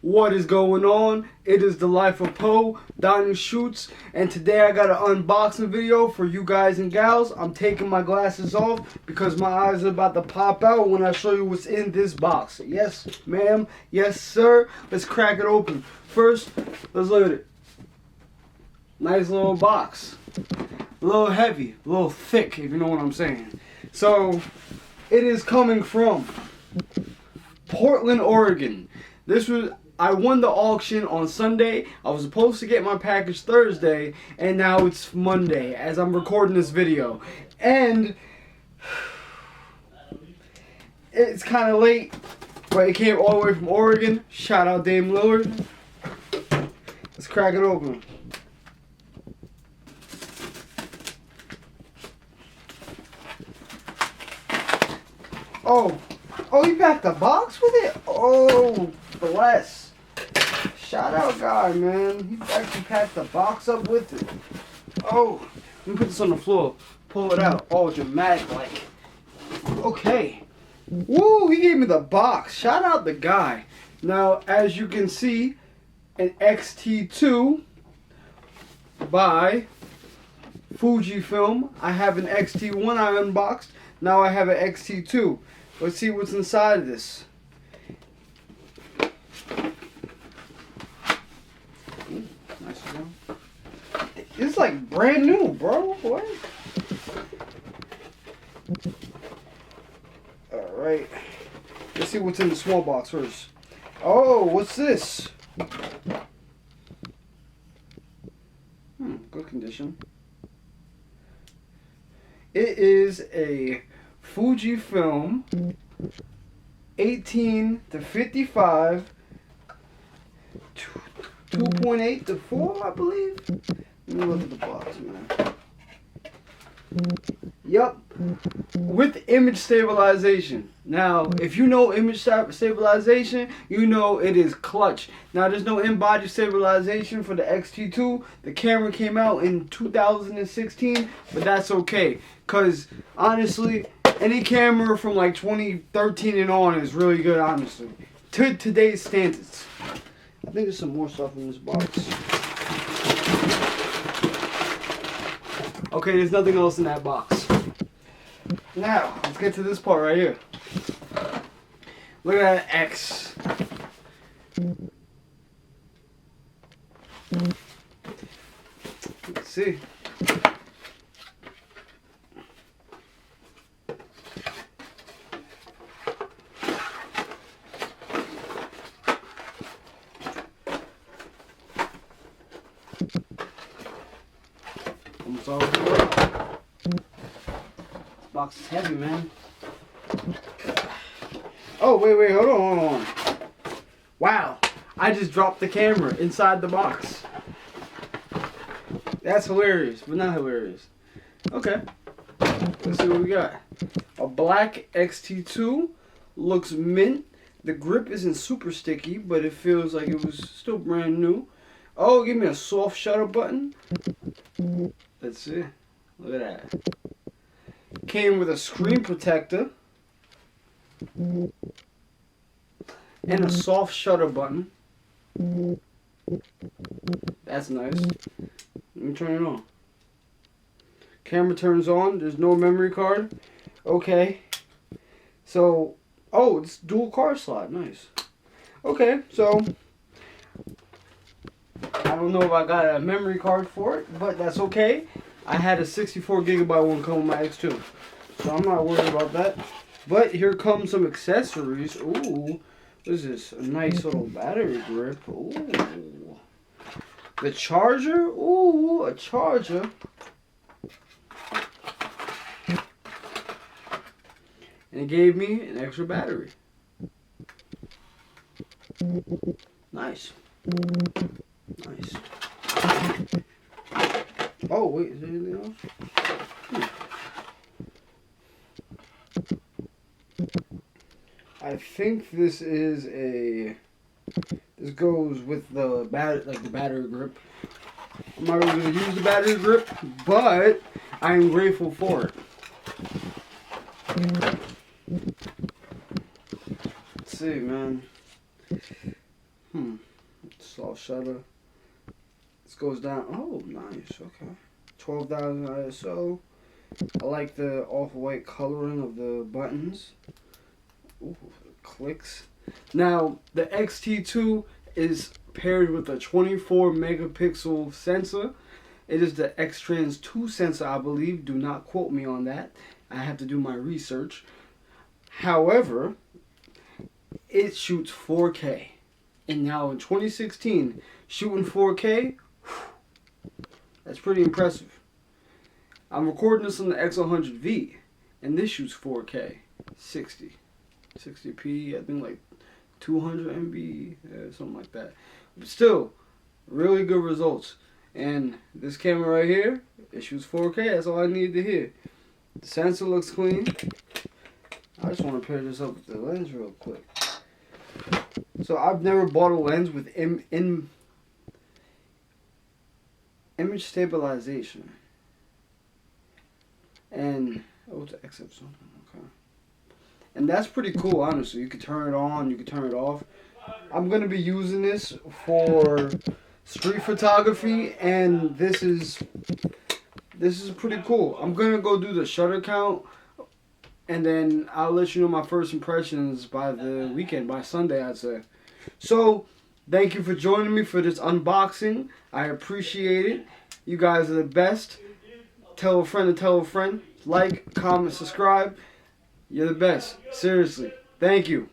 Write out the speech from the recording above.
What is going on? It is the life of Poe, Dining Shoots, and today I got an unboxing video for you guys and gals. I'm taking my glasses off because my eyes are about to pop out when I show you what's in this box. Yes, ma'am. Yes, sir. Let's crack it open. First, let's look at it. Nice little box. A little heavy, a little thick, if you know what I'm saying. So, it is coming from Portland, Oregon. I won the auction on Sunday. I was supposed to get my package Thursday, and now it's Monday as I'm recording this video. And it's kind of late, but it came all the way from Oregon. Shout out Dame Lillard. Let's crack it open. Oh, you packed the box with it? Oh, bless. Shout out guy, man. He actually packed the box up with it. Oh, let me put this on the floor. Pull it out. Oh, dramatic like. Okay. Woo, he gave me the box. Shout out the guy. Now, as you can see, an XT-2 by Fujifilm. I have an XT-1 I unboxed. Now I have an XT-2. Let's see what's inside of this. Ooh, nice one. It's like brand new, bro. What? Alright. Let's see what's in the small box first. Oh, what's this? Good condition. It is a Fujifilm 18 to 55 2.8 to 4, I believe. Let me look at the box, man. Yup, with image stabilization. Now, if you know image stabilization, you know it is clutch. Now, there's no in-body stabilization for the XT2. The camera came out in 2016, but that's okay. Because, honestly, any camera from like 2013 and on is really good, honestly. To today's standards. I think there's some more stuff in this box. Okay, there's nothing else in that box. Now, let's get to this part right here. Look at that X. Let's see. Almost all the way. This box is heavy, man. Oh, wait, hold on. Wow, I just dropped the camera inside the box. That's hilarious, but not hilarious. Okay, let's see what we got. A black XT2, looks mint. The grip isn't super sticky, but it feels like it was still brand new. Oh, give me a soft shutter button. Let's see. Look at that. Came with a screen protector. And a soft shutter button. That's nice. Let me turn it on. Camera turns on. There's no memory card. Okay. So, oh, it's dual card slot. Nice. Okay, so I don't know if I got a memory card for it, but that's okay. I had a 64 gigabyte one come with my X2, so I'm not worried about that. But here comes some accessories. Ooh, what is this? A nice little battery grip. Ooh, the charger. Ooh, a charger. And it gave me an extra battery. Nice. Nice. Oh, wait, is there anything else? I think this is a... This goes with the battery grip. I'm not really going to use the battery grip, but I am grateful for it. Let's see, man. Soft shutter. This goes down. Oh, nice. Okay. 12,000 ISO. I like the off-white coloring of the buttons. Ooh, clicks. Now, the XT-2 is paired with a 24 megapixel sensor. It is the X-Trans 2 sensor, I believe. Do not quote me on that. I have to do my research. However, it shoots 4K. And now in 2016, shooting 4K, that's pretty impressive. I'm recording this on the X100V, and this shoots 4K, 60p, I think like 200 MB, something like that. But still, really good results. And this camera right here, it shoots 4K, that's all I needed to hear. The sensor looks clean. I just want to pair this up with the lens real quick. So I've never bought a lens with image stabilization. And oh, it's except something. Okay. And that's pretty cool, honestly. You can turn it on, you can turn it off. I'm gonna be using this for street photography, and this is pretty cool. I'm gonna go do the shutter count, and then I'll let you know my first impressions by the weekend, by Sunday, I'd say. So, thank you for joining me for this unboxing. I appreciate it. You guys are the best. Tell a friend to tell a friend. Like, comment, subscribe. You're the best. Seriously. Thank you.